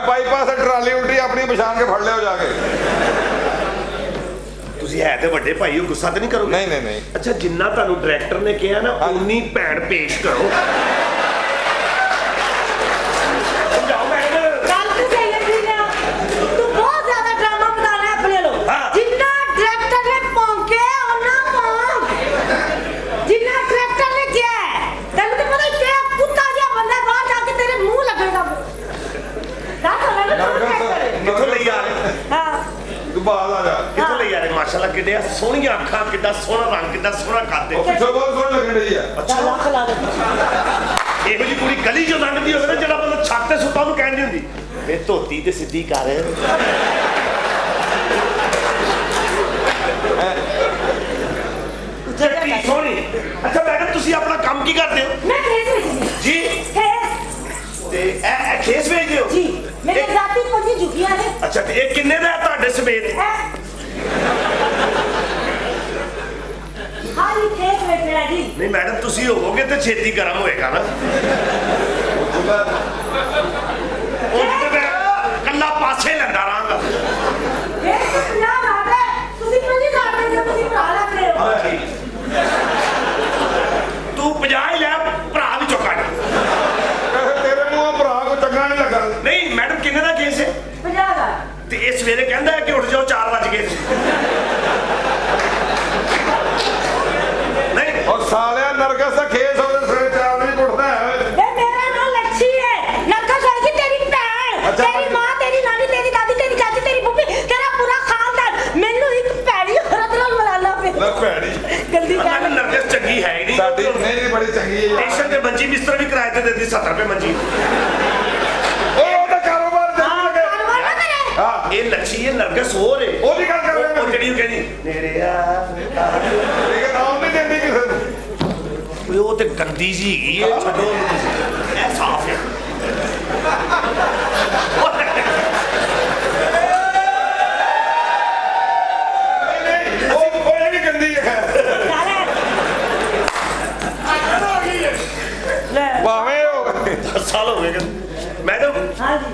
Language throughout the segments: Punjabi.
ਬਾਈਪਾਸ ਟਰਾਲੀ ਉਲਟੀ ਆਪਣੀ ਪਛਾਣ ਕੇ ਫੜ ਲਿਓ ਜਾ ਕੇ। ਤੁਸੀਂ ਹੈ ਤੇ ਵੱਡੇ ਭਾਈ ਹੋ, ਗੁੱਸਾ ਤੇ ਨਹੀਂ ਕਰੋਗੇ? ਨਹੀਂ ਨਹੀਂ ਨਹੀਂ। ਅੱਛਾ, ਜਿੰਨਾ ਤੁਹਾਨੂੰ ਡਾਇਰੈਕਟਰ ਨੇ ਕਿਹਾ ਨਾ ਉਨੀ ਭੈਣ ਪੇਸ਼ ਕਰੋ। ਸਮਝਾਓ ਮੈਡਮ। ਗੱਲ ਤੂੰ ਸਹੀ ਹੈ ਵੀਰਾ, ਤੂੰ ਬਹੁਤ ਜ਼ਿਆਦਾ ਡਰਾਮਾ ਬਣਾ ਰਿਹਾ ਆਪਣੇ ਲੋ। ਜਿੰਨਾ ਡਾਇਰੈਕਟਰ ਨੇ ਭੌਂਕੇ ਉਹਨਾਂ ਭੌਂਕ, ਜਿੰਨਾ ਡਾਇਰੈਕਟਰ ਨੇ ਕਿਹਾ ਤੈਨੂੰ ਤਾਂ ਪਤਾ ਕਿ ਕੁੱਤਾ ਜਿਹਾ ਬੰਦਾ ਬਾਹਰ ਜਾ ਕੇ ਤੇਰੇ ਮੂੰਹ ਲੱਗੇਗਾ। ਦੱਸ ਮੈਨੂੰ ਕਿੱਥੋਂ ਲਈ ਆ ਰਹੇ? ਹਾਂ ਤੂੰ ਬਾਹਰ ਆ ਜਾ। ਕਿੱਥੋਂ ਲਈ ਆ ਰਹੇ? ਮਾਸ਼ਾਅੱਲਾ ਕਿੱਡੇ ਸੋਹਣੀਆਂ ਅੱਖਾਂ, ਕਿੱਡਾ ਸੋਹਣਾ ਰੰਗ, ਕਿੱਡਾ ਸੋਹਣਾ ਕੱਦ। ਉਹ ਪਿੱਛੋਂ ਬਹੁਤ ਸੋਹਣੀ ਲੱਗਣ ਰਹੀ ਆ। ਲੱਖ ਲਾ ਦੇ। ਇਹੋ ਜਿਹੀ ਕੁੜੀ ਗਲੀ ਚੋਂ ਲੰਘਦੀ ਹੋਵੇ ਨਾ, ਜਿਹੜਾ ਬੰਦਾ ਛੱਤ ਤੇ ਸੁੱਤਾ ਉਹਨੂੰ ਕਹਿੰਦੀ ਹੁੰਦੀ ਵੇ ਧੋਤੀ ਤੇ ਸਿੱਧੀ ਕਰ। ਕੀ ਸੋਹਣੀ। ਅੱਛਾ ਮੈਡਮ, ਤੁਸੀਂ ਆਪਣਾ ਕੰਮ ਕੀ ਕਰਦੇ ਹੋ? ਮੈਂ ਖੇਸ ਵੇਚਦੀ ਜੀ। ਖੇਸ ਤੇ ਇਹ ਖੇਸ ਵੇਚਦੇ ਹੋ? ਜੀ, ਮੇਰੇ ਜ਼ਾਤੀ ਪੰਜੀ ਝੁਕੀਆਂ ਨੇ। ਅੱਛਾ, ਤੇ ਇਹ ਕਿੰਨੇ ਦਾ ਹੈ ਤੁਹਾਡੇ ਸਮੇਤ? ਹਾਂ ਇਹ ਖੇਸ ਵੇਚਣਾ ਜੀ। ਨਹੀਂ ਮੈਡਮ, ਤੁਸੀਂ ਹੋਵੋਗੇ ਤੇ ਛੇਤੀ ਗਰਮ ਹੋਏਗਾ ਨਾ। ਉਹ ਤੇ ਮੈਂ ਕੱਲਾ ਪਾਸੇ ਲੈਂਦਾ ਰਹਾਂਗਾ। ਇਹ ਨਾ ਨਾ ਤੁਸੀਂ ਪੰਜੀ ਕਰਦੇ ਹੋ, ਤੁਸੀਂ ਭਰਾ ਲੱਗ ਰਹੇ ਹੋ। ਹਾਂ ਠੀਕ। ਤੂੰ 50 ਹੀ ਲੈ, ਭਰਾ ਵੀ ਚੁੱਕਾ ਜਾ। ਤੇਰੇ ਮੂੰਹੋਂ ਭਰਾ ਕੋ ਚੰਗਾ ਨਹੀਂ ਲੱਗਾ। ਨਹੀਂ ਮੈਡਮ, ਕਿੰਨੇ ਦਾ ਕੇਸ ਹੈ? 50 ਦਾ। ਤੇ ਇਹ ਸਵੇਰੇ ਕਹਿੰਦਾ ਹੈ ਕਿ ਉੱਠ ਜਾਓ 4 ਵਜ ਗਏ। ਨਹੀਂ ਔਰ ਸਾਲਿਆ ਨਰਗਸ ਦਾ ਖੇਸ ਉਹਦੇ ਸਿਰ 4 ਵਜੇ ਉੱਠਦਾ ਹੈ। ਇਹ ਮੇਰਾ ਨਾਮ ਲੱਛੀ ਹੈ। ਨਰਗਸ ਹੋਏਗੀ ਤੇਰੀ ਭੈਣ, ਅੱਛਾ, ਤੇਰੀ ਮਾਂ, ਤੇਰੀ ਨਾਨੀ, ਤੇਰੀ ਦਾਦੀ, ਤੇਰੀ ਚਾਚੀ, ਤੇਰੀ ਫੁੱਫੀ, ਤੇਰਾ ਪੂਰਾ ਖਾਨਦਾਨ। ਮੈਨੂੰ ਇੱਕ ਭੈੜੀ ਔਰਤ ਨਾਲ ਮਿਲਾਣਾ ਪਿਆ। ਲੈ ਭੈੜੀ। ਗੰਦੀ ਮੈਂ ਗੱਲ। ਨਰਗਸ ਚੰਗੀ ਹੈ ਹੀ ਨਹੀਂ। ਸਾਡੀ ਨਹੀਂ ਬੜੀ ਚੰਗੀ ਹੈ ਯਾਰ। ਸਟੇਸ਼ਨ ਤੇ ਮੰਜੀ ਬਿਸਤਰਾ ਵੀ ਕਿਰਾਏ ਤੇ ਦਿੰਦੀ 70 ਰੁਪਏ ਮੰਜੀ। ਉਹਦਾ ਕਾਰੋਬਾਰ ਹਾਂ, ਚੱਲ ਕਾਰੋਬਾਰ ਨਾ ਕਰੇ। ਹਾਂ ਇਹ ਲੱਛੀ ਹੈ, ਨਰਗਸ ਹੋਰ ਹੈ। ਉਹਦੀ ਗੱਲ ਕਰ ਰਿਹਾ ਉਹ ਜਿਹੜੀ ਉਹ ਕਹਿੰਦੀ ਨੇੜੇ ਆ। ਇਹ ਨਾਮ ਨਹੀਂ ਦਿੰਦੀ ਕਿਸੇ ਨੂੰ। ਓਏ ਉਹ ਤੇ ਗੰਦੀ ਜੀ ਹੈਗੀ ਹੈ, ਛੱਡੋ ਉਹਨੂੰ ਤੁਸੀਂ। ਇਹ ਸਾਫ਼ ਹੈ। ਨਹੀਂ ਉਹ ਇਹ ਵੀ ਗੰਦੀ ਹੈ। ਲੈ ਭਾਵੇਂ ਉਹ 10 ਸਾਲ ਹੋ ਗਏ। ਮੈਡਮ, ਹਾਂ ਜੀ।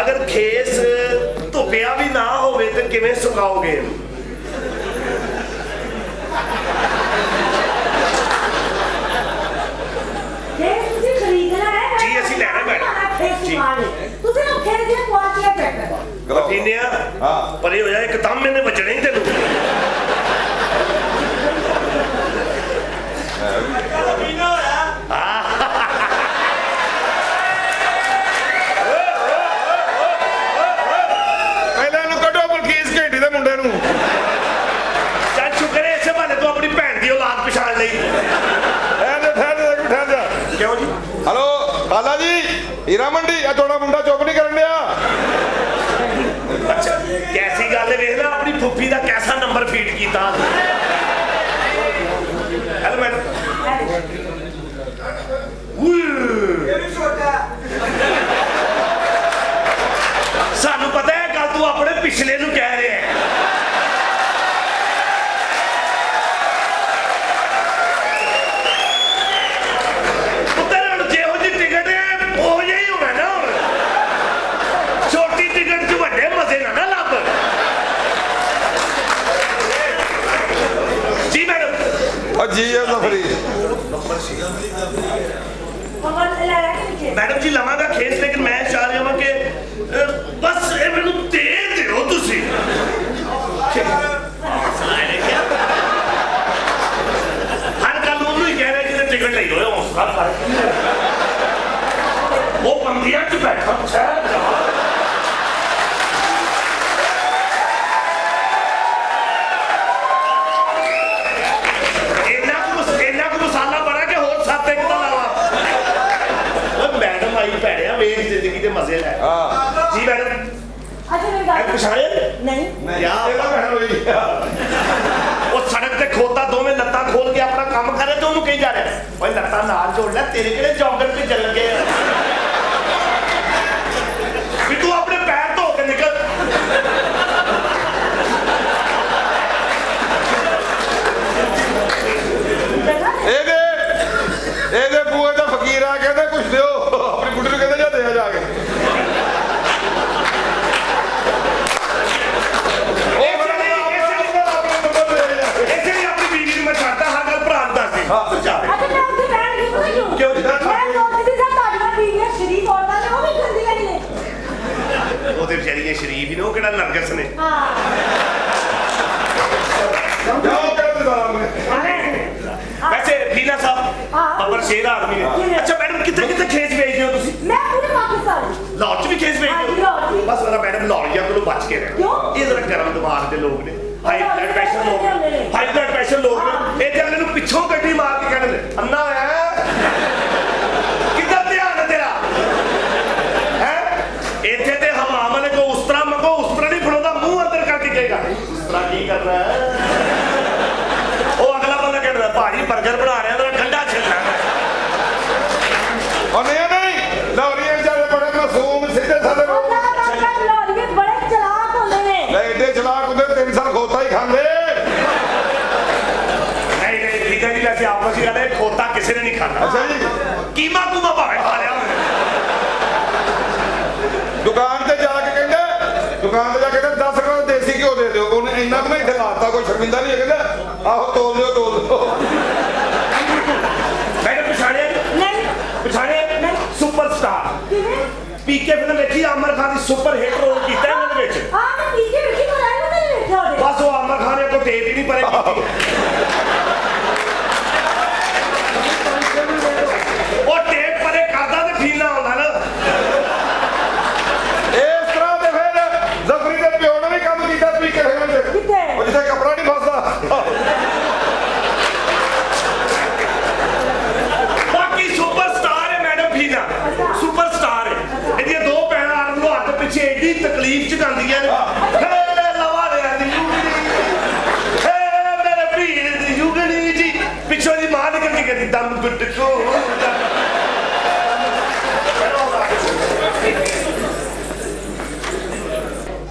ਅਗਰ ਖੇਸ ਧੁੱਪਿਆ ਵੀ ਨਾ ਹੋਵੇ ਤੇ ਕਿਵੇਂ ਸੁਕਾਓਗੇ ਇਹਨੂੰ? ਖੇਸ ਤੁਸੀਂ ਖਰੀਦਣਾ ਹੈ। ਜੀ, ਅਸੀਂ ਲੈਣਾ ਮੈਡਮ। ਖੇਸ ਜੀ। ਤੁਸੀਂ ਨਾ ਖੇਸ ਦੀਆਂ ਕੁਆਲਟੀਆਂ ਚੈੱਕ ਕਰੋ। ਪੀਨਿਆ ਹਾਂ। ਪਰੇ ਹੋ ਜਾ, ਇੱਕ ਦਮ ਮੈਨੇ ਵੱਜਣਾ ਹੀ ਤੈਨੂੰ। ਪਹਿਲਾਂ ਇਹਨੂੰ ਕੱਢੋ ਬਲਕੀਸ ਘੇਟੀ ਦੇ ਮੁੰਡੇ ਨੂੰ। ਚੱਲ ਸ਼ੁਕਰ ਹੈ ਇਸੇ ਬਹਾਨੇ ਤੂੰ ਆਪਣੀ ਭੈਣ ਦੀ ਔਲਾਦ ਪਛਾਣ ਲਈ। ਇਹਨੇ ਠਹਿਰ ਜਾ। ਕਿਉਂ ਜੀ? ਹਲੋ ਖਾਲਾ ਜੀ, ਹੀਰਾ ਮੰਡੀ ਆ ਤੁਹਾਡਾ ਮੁੰਡਾ ਚੁੱਪ ਨਹੀਂ ਕਰਨ ਡਿਆ। ਅੱਛਾ, ਕੈਸੀ ਗੱਲ ਹੈ, ਵੇਖ ਲੈ ਆਪਣੀ ਫੁੱਫੀ ਦਾ ਕੈਸਾ ਨੰਬਰ ਫੀਡ ਕੀਤਾ। Hello madam. ਸਾਨੂੰ ਪਤਾ ਹੈ ਗੱਲ ਤੂੰ ਆਪਣੇ ਪਿਛਲੇ ਨੂੰ ਕਹਿ ਰਿਹਾ ਹੈ। ਪੁੱਤਰ ਹੁਣ ਜਿਹੋ ਜਿਹੀ ਟਿਕਟ ਹੈ ਉਹ ਜਿਹੀ ਹੋਣਾ ਨਾ। ਹੁਣ ਛੋਟੀ ਟਿਕਟ 'ਚ ਵੱਡੇ ਮਜ਼ੇ ਨਾ ਲੱਭ। ਜੀ ਮੈਡਮ। ਉਹ ਜੀ ਆ ਜ਼ਫਰੀ। ਮੈਡਮ ਜੀ ਲਵਾਂਗਾ ਖੇਸ, ਲੇਕਿਨ ਮੈਂ ਚਾਹ ਰਿਹਾ ਹਾਂ ਕਿ ਬਸ ਇਹ ਮੈਨੂੰ ਦੇ ਦਿਓ ਤੁਸੀਂ। ਹਰ ਗੱਲ ਉਹਨੂੰ ਹੀ ਕਹਿ ਰਿਹਾ ਜਿਹਨੇ ਟਿਕਟ ਲਈ ਹੋਏ ਹੌਸਲਾ ਕਰ। ਉਹ ਬੰਦੀਆਂ 'ਚ ਬੈਠਾ ਇੰਨਾ ਕੁ ਮਸਾਲਾ ਬੜਾ ਕਿ ਹੋਰ 7 ਇੱਕ ਦਾ ਲਾਵਾ। ਮੈਡਮ ਆਈ ਭੈਣਿਆ, ਵੇਖ ਜ਼ਿੰਦਗੀ ਦੇ ਮਜ਼ੇ ਲੈ। ਜੀ ਮੈਡਮ। ਅੱਛਾ ਮੇਰੀ ਗੱਲ ਪਛਾਣਿਆ ਨਹੀਂ। ਯਾਰ ਉਹ ਸੜਕ ਤੇ ਖੋਤਾ ਦੋਵੇਂ ਲੱਤਾਂ ਖੋਲ ਕੇ ਆਪਣਾ ਕੰਮ ਕਰ ਰਿਹਾ ਤੇ ਉਹਨੂੰ ਕਹੀ ਜਾ ਰਿਹਾ ਓਏ ਲੱਤਾਂ ਨਾਲ ਜੋੜ ਲੈ, ਤੇਰੇ ਕਿਹੜੇ ਜੌਗਰ ਤੇ ਚੱਲ ਗਏ ਆ ਵੀ ਤੂੰ ਆਪਣੇ ਪੈਰ ਧੋ ਕੇ ਨਿਕਲ। ਇਹਦੇ ਬੂਏ ਦਾ ਫਕੀਰ ਆ ਕਹਿੰਦਾ ਕੁਛ ਦਿਓ, ਆਪਣੀ ਬੁੱਢੀ ਨੂੰ ਕਹਿੰਦਾ ਜਾ ਦੇ ਜਾ ਕੇ। ਜਾਵੇ ਅੱਛਾ ਮੈਂ ਉੱਥੇ ਬੈਠ ਗਈ ਪਤਾ ਕਿਉਂ ਕਿਉਂ ਜੀ? ਮੈਂ ਸੋਚਦੀ ਸੀ ਤੁਹਾਡੀਆਂ ਬੀਵੀਆਂ ਸ਼ਰੀਫ ਔਰਤਾਂ ਨੇ ਉਹ ਵੀ ਗੰਦੀਆਂ ਹੀ ਨੇ ਉਹਦੇ ਵਿਚਾਰੀਆਂ ਸ਼ਰੀਫ ਹੀ ਨੇ ਉਹ ਕਿਹੜਾ ਨਰਗਸ ਨੇ ਹਾਂ ਜਾਓ ਕਰ ਦਿੰਦਾ ਵੈਸੇ ਲੀਲਾ ਸਾਹਿਬ ਹਾਂ। ਅਮਰ ਸ਼ੇਰ ਆਦਮੀ ਨੇ ਕਿਵੇਂ? ਅੱਛਾ ਮੈਡਮ ਕਿੱਥੇ ਕਿੱਥੇ ਖੇਸ ਵੇਚਦੇ ਹੋ ਤੁਸੀਂ ਮੈਂ ਪੂਰੇ ਪਾਕਿਸਤਾਨ ਲਾਹੌਰ ਚ ਵੀ ਖੇਸ ਵੇਚਦੇ ਹਾਂਜੀ, ਲਾਹੌਰ ਹੋ ਚ। ਬਸ ਮੇਰਾ ਮੈਡਮ ਲਾਹੌਰੀਆਂ ਕੋਲੋਂ ਬਚ ਕੇ ਰਹਿ ਕਿਉਂ? ਇਹ ਜ਼ਰਾ ਗਰਮ ਦਿਮਾਗ ਦੇ ਲੋਕ ਨੇ ਹਾਈ ਬਲੱਡ ਪ੍ਰੈਸ਼ਰ ਲੋਕ ਨੇ ਹਾਈ ਬਲੱਡ ਪ੍ਰੈਸ਼ਰ ਲੋਕ ਨੇ ਇਹ ਤੇ ਅਗਲੇ ਨੂੰ ਪਿੱਛੋਂ ਗੱਡੀ ਮਾਰ ਕੇ ਕਹਿੰਦੇ ਨੇ ਅੰਨਾ ਹੈ ਕਿੱਧਰ ਧਿਆਨ ਹੈ ਤੇਰਾ ਹੈ ਇੱਥੇ ਤੇ ਹਮਾਮ ਵਾਲੇ ਕੋ ਉਸ ਤਰ੍ਹਾਂ ਮੰਗੋ ਉਸ ਤਰ੍ਹਾਂ ਨਹੀਂ ਫੜਾਉਂਦਾ ਮੂੰਹ ਅੰਦਰ ਕਰਕੇ ਕਹੇਗਾ ਉਸ ਤਰ੍ਹਾਂ ਕੀ ਕਰਨਾ ਹੈ ਉਹ ਅਗਲਾ ਬੰਦਾ ਕਹਿੰਦਾ ਭਾਜੀ 버ਗਰ ਬਣਾ ਰਿਹਾ ਮੇਰਾ ਠੰਡਾ ਛਿਲਣਾ ਉਹ ਨਹੀਂ ਲੌਰੀਆਂ ਵਿਚਾਰੇ ਬੜੇ ਮਾਸੂਮ ਸਿੱਧੇ ਸਾਦੇ ਲੋਕ ਲਾਹੌਰ ਵੀ ਬੜੇ ਚਲਾਕ ਹੁੰਦੇ ਨੇ ਲੈ ਏਡੇ ਚਲਾਕ ਹੁੰਦੇ 3 ਸਾਲ ਖੋਤਾ ਹੀ ਖਾਂਦੇ ਨਹੀਂ ਨਹੀਂ ਠੀਕ ਹੈ ਜੀ ਵੈਸੇ ਆਪਸ ਵਿੱਚ ਗੱਲ ਹੈ ਖੋਤਾ ਕਿਸੇ ਨੇ ਨਹੀਂ ਖਾਣਾ ਅੱਛਾ ਜੀ ਕੀਮਾ ਕੂਮਾ ਭਾਵੇਂ ਖਾ ਲਿਆ ਹੋਵੇ ਦੁਕਾਨ ਤੇ ਜਾ ਕੇ ਕਹਿੰਦੇ 10 ਰੁਪਏ ਦੇਸੀ ਘਿਓ ਦੇ ਦਿਓ ਉਹਨੇ ਇੰਨਾ ਕੁ ਇੱਥੇ ਲਾਤਾ ਕੋਈ ਸ਼ਰਮਿੰਦਾ ਨਹੀਂ ਕਹਿੰਦਾ ਆਹੋ ਤੋਲ ਦਿਓ ਮੈਂ ਪਛਾਣਿਆ ਨਹੀਂ ਪਛਾਣਿਆ ਸੁਪਰਸਟਾਰ ਕਿਵੇਂ ਪੀਕੇ ਫਿਲਮ ਵੇਖੀ ਆਮਰ ਖਾਨ ਦੀ ਸੁਪਰ ਹਿੱਟ ਰੋਲ ਕੀਤਾ ਇਹਨਾਂ ਦੇ ਵਿੱਚ ਆ ਮੈਂ ਪੀਕੇ ਵੇਖੀ ਕੋ ਰਾਇ ਨੂੰ ਨਹੀਂ ਵੇਖਿਆ ਉਹਦੇ ਬਸ ਉਹ ਆਮਰ ਖਾਨ ਨੇ ਕੋਈ ਟੇਪ ਹੀ ਨਹੀਂ ਪਰੇ ਕੀਤੀ ਉਹ ਟੇਪ ਪਰੇ ਕਰਦਾ ਤੇ ਫੀਲ ਨਾ ਹੁੰਦਾ ਨਾ ਇਸ ਤਰ੍ਹਾਂ ਦੇ ਫਿਰ ਜ਼ਫਰੀ ਦੇ ਪਿਓ ਨੇ ਵੀ ਕੰਮ ਕੀਤਾ ਪੀਕੇ ਫਿਲਮ ਚ ਕਿੱਥੇ ਉਹ ਜਿੱਥੇ ਕੱਪੜਾ ਨਹੀਂ ਫਸਦਾ ਬਾਕੀ ਸੁਪਰਸਟਾਰ ਹੈ ਮੈਡਮ ਫੀਨਾ ਸੁਪਰਸਟਾਰ ਹੈ ਇਹਦੀਆਂ ਦੋ ਪੈਰਾਂ ਆਰਮ ਨੂੰ ਹੱਥ ਪਿੱਛੇ ਏਡੀ ਤਕਲੀਫ ਚ ਜਾਂਦੀਆਂ ਨੇ ਹੇ ਲਵਾਰਿਆਂ ਦੀ ਯੁਗਣੀ ਹੇ ਮੇਰੇ ਭੀੜ ਦੀ ਯੁਗਣੀ ਜੀ ਪਿੱਛੋਂ ਦੀ ਮਾਂ ਨਿਕਲ ਕੇ ਕਹਿੰਦੀ ਦਮ ਗੁੱਟ ਕੋ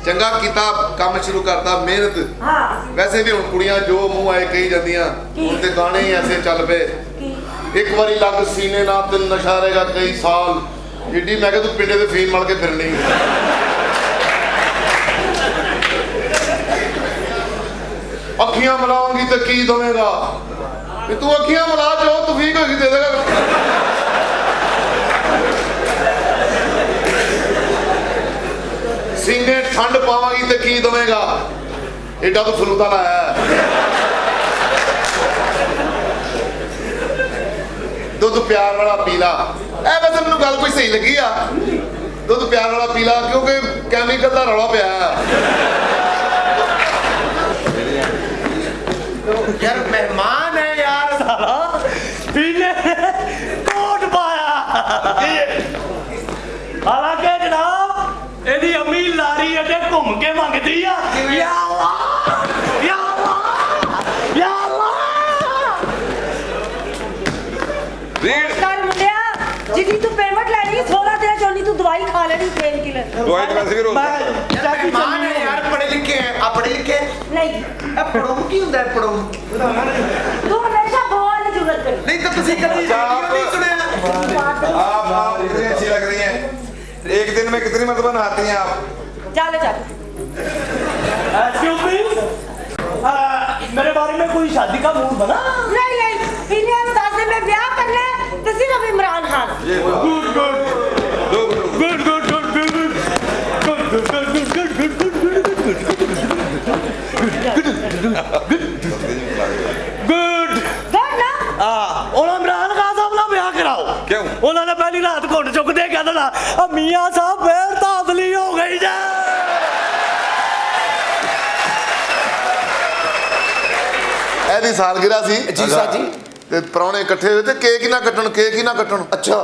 ਚੰਗਾ ਕੀਤਾ ਕੰਮ ਸ਼ੁਰੂ ਕਰਤਾ ਮਿਹਨਤ ਹਾਂ ਵੈਸੇ ਵੀ ਹੁਣ ਕੁੜੀਆਂ ਜੋ ਮੂੰਹ ਆਏ ਕਹੀ ਜਾਂਦੀਆਂ ਹੁਣ ਤੇ ਗਾਣੇ ਹੀ ਐਸੇ ਚੱਲ ਪਏ ਕੀ ਇੱਕ ਵਾਰੀ ਲੱਗ ਸੀਨੇ ਨਾਲ ਤੇ ਨਸ਼ਾ ਰਹੇਗਾ ਕਈ ਸਾਲ ਏਡੀ ਮੈਂ ਕਿਹਾ ਤੂੰ ਪਿੰਡੇ ਤੇ ਫੀਮ ਮਲ ਕੇ ਫਿਰਨੀ ਅੱਖੀਆਂ ਮਲਾਵਾਂਗੀ ਤੇ ਕੀ ਦਵੇਂਗਾ ਤੇ ਤੂੰ ਅੱਖੀਆਂ ਮਲਾ ਜੋ ਤੌਫੀਕ ਹੋਏਗੀ ਦੇ ਦੇਗਾ ਸੀਨੇ ਠੰਡ ਪਾਵਾਂਗੀ ਤੇ ਕੀ ਦਵੇਂਗਾ ਏਡਾ ਤੂੰ ਫਲੂਦਾ ਲਾਇਆ ਦੁੱਧ ਪਿਆਰ ਵਾਲਾ ਪੀਲਾ ਇਹ ਵੈਸੇ ਮੈਨੂੰ ਗੱਲ ਕੋਈ ਸਹੀ ਲੱਗੀ ਆ ਦੁੱਧ ਪਿਆਰ ਵਾਲਾ ਪੀਲਾ ਕਿਉਂਕਿ ਕੈਮੀਕਲ ਦਾ ਰੌਲਾ ਪਿਆ यार मेहमान है यार साला पीले कोट पाया हालांकि जनाब एदी अम्मी लारी अड्डे घूम के मंगती आ या अल्लाह या अल्लाह या अल्लाह ਕਰ ਮੁੰਡਿਆ ਜਿੱਦੀ ਤੂੰ ਪੇਮੈਂਟ ਲੈਣੀ 16 ਦਿਨ ਚੋਣੀ ਤੂੰ ਦਵਾਈ ਖਾ ਲੈਣੀ ਪੇਨ ਕਿਲਰ ਦਵਾਈ ਤਾਂ ਵੈਸੇ ਵੀ ਰੋਜ਼ मेहमान है यार पढ़े लिखे हैं आप पढ़े लिखे ਨਹੀਂ पढ़ो की ਹੁੰਦਾ है पढ़ो ਤੂੰ ਹਮੇਸ਼ਾ ਬੋਲ ਦੀ ਜ਼ਰੂਰਤ ਕਰੀ नहीं तो तुसी कभी रेडियो नहीं सुने आप इतनी अच्छी लग रही हैं एक दिन में कितनी मरतबा नहाती हैं आप ਚੱਲ ਚੱਲ एक्सक्यूज मी मेरे बारे में कोई शादी का मूड बना ਨਹੀਂ ਨਹੀਂ ਪੀਲਿਆਂ ਨੂੰ ਦੱਸ ਦੇ ਮੈਂ ਵਿਆਹ ਕਰਨਾ ਹੈ ਤੇ ਸਿਰਫ Imran Khan good good good good good good ਨਾ ਉਹਨਾਂ ਇਮਰਾਨ ਖਾਨ ਸਾਹਿਬ ਨਾਲ ਵਿਆਹ ਕਰਾਓ ਕਿਉਂ ਉਹਨਾਂ ਨੇ ਪਹਿਲੀ ਰਾਤ ਘੁੱਟ ਚੁੱਕਦੇ ਕਹਿੰਦੇ ਨਾ ਆ ਮੀਆਂ ਸਾਹਿਬ ਫੇਰ ਤਾਜ਼ਲੀ ਹੋ ਗਈ ਜਾ ਇਹਦੀ ਸਾਲਗਿਰਾ ਸੀ ਜੀ ਸਾਜੀ ਤੇ ਪ੍ਰਾਹੁਣੇ ਇਕੱਠੇ ਹੋਏ ਤੇ ਕੇਕ ਹੀ ਨਾ ਕੱਟਣ ਅੱਛਾ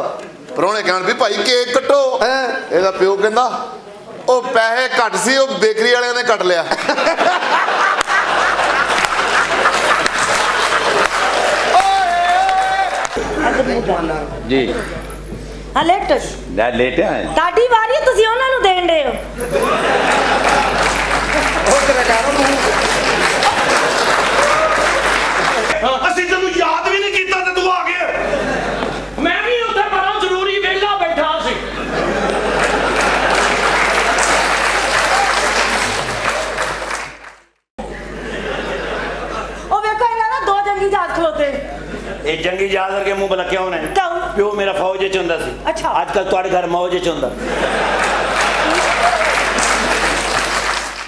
ਪ੍ਰਾਹੁਣੇ ਕਹਿਣ ਵੀ ਭਾਈ ਕੇਕ ਕੱਟੋ ਇਹਦਾ ਪਿਓ ਕਹਿੰਦਾ ਉਹ ਪੈਸੇ ਘੱਟ ਸੀ ਉਹ ਬੇਕਰੀ ਵਾਲਿਆਂ ਨੇ ਕੱਟ ਲਿਆ जी ਹਾਂ ਲੇਟ लेटे हैं ਤੁਹਾਡੀ ਵਾਰੀ ਹੈ, ਤੁਸੀਂ ਉਹਨਾਂ ਨੂੰ ਦੇਣ ਦੇ ਹੋ ਅਸੀਂ ਤੈਨੂੰ ਯਾਦ ਵੀ ਨਹੀਂ ਕੀਤਾ ਤੇ ਤੂੰ ਆ ਗਿਆ ਮੈਂ ਵੀ ਉੱਥੇ ਬੜਾ ਜ਼ਰੂਰੀ ਵਿਹਲਾ ਬੈਠਾ ਸੀ ਉਹ ਵੇਖੋ ਇਹਨਾਂ ਦਾ 2 ਜੰਗੀ ਜਹਾਜ਼ ਖਲੋਤੇ ਇਹ ਜੰਗੀ ਯਾਦ ਕਰਕੇ ਮੂੰਹ ਬਲਕਿਆ ਹੋਣਾ ਕਿਉਂ? ਪਿਓ ਮੇਰਾ ਫੌਜ 'ਚ ਹੁੰਦਾ ਸੀ। ਅੱਛਾ। ਅੱਜ ਕੱਲ ਤੁਹਾਡੇ ਘਰ ਮੌਜ 'ਚ ਹੁੰਦਾ।